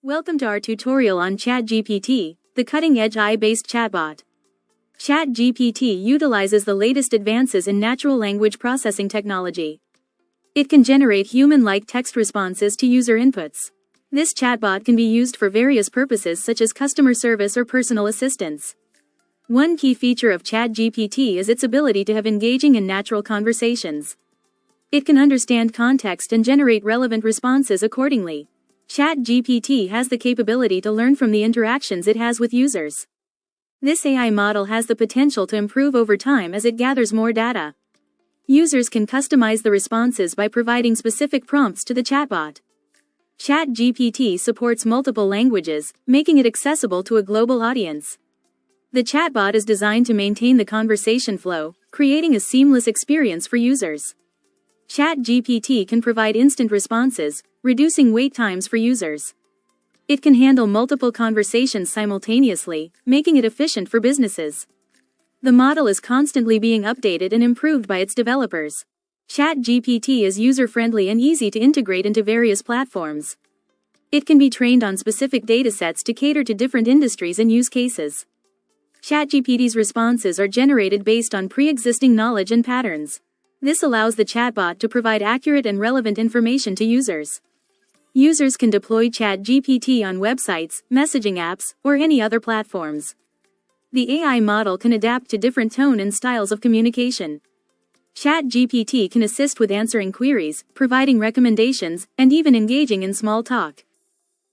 Welcome to our tutorial on ChatGPT, the cutting-edge AI-based chatbot. ChatGPT utilizes the latest advances in natural language processing technology. It can generate human-like text responses to user inputs. This chatbot can be used for various purposes such as customer service or personal assistance. One key feature of ChatGPT is its ability to have engaging and natural conversations. It can understand context and generate relevant responses accordingly. ChatGPT has the capability to learn from the interactions it has with users. This AI model has the potential to improve over time as it gathers more data. Users can customize the responses by providing specific prompts to the chatbot. ChatGPT supports multiple languages, making it accessible to a global audience. The chatbot is designed to maintain the conversation flow, creating a seamless experience for users. ChatGPT can provide instant responses, reducing wait times for users. It can handle multiple conversations simultaneously, making it efficient for businesses. The model is constantly being updated and improved by its developers. ChatGPT is user-friendly and easy to integrate into various platforms. It can be trained on specific datasets to cater to different industries and use cases. ChatGPT's responses are generated based on pre-existing knowledge and patterns. This allows the chatbot to provide accurate and relevant information to users. Users can deploy ChatGPT on websites, messaging apps, or any other platforms. The AI model can adapt to different tone and styles of communication. ChatGPT can assist with answering queries, providing recommendations, and even engaging in small talk.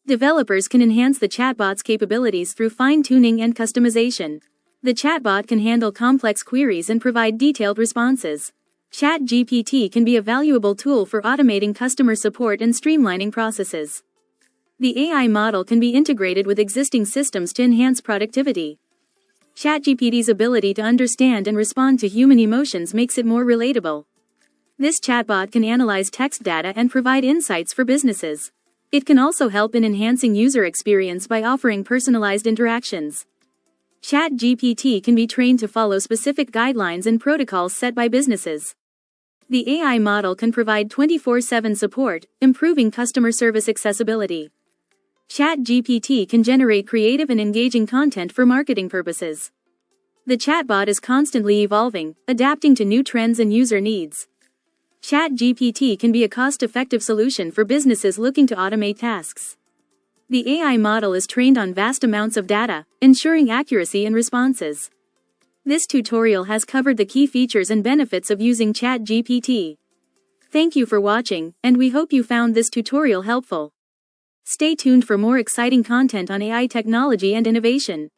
Developers can enhance the chatbot's capabilities through fine-tuning and customization. The chatbot can handle complex queries and provide detailed responses. ChatGPT can be a valuable tool for automating customer support and streamlining processes. The AI model can be integrated with existing systems to enhance productivity. ChatGPT's ability to understand and respond to human emotions makes it more relatable. This chatbot can analyze text data and provide insights for businesses. It can also help in enhancing user experience by offering personalized interactions. ChatGPT can be trained to follow specific guidelines and protocols set by businesses. The AI model can provide 24/7 support, improving customer service accessibility. ChatGPT can generate creative and engaging content for marketing purposes. The chatbot is constantly evolving, adapting to new trends and user needs. ChatGPT can be a cost-effective solution for businesses looking to automate tasks. The AI model is trained on vast amounts of data, ensuring accuracy in responses. This tutorial has covered the key features and benefits of using ChatGPT. Thank you for watching, and we hope you found this tutorial helpful. Stay tuned for more exciting content on AI technology and innovation.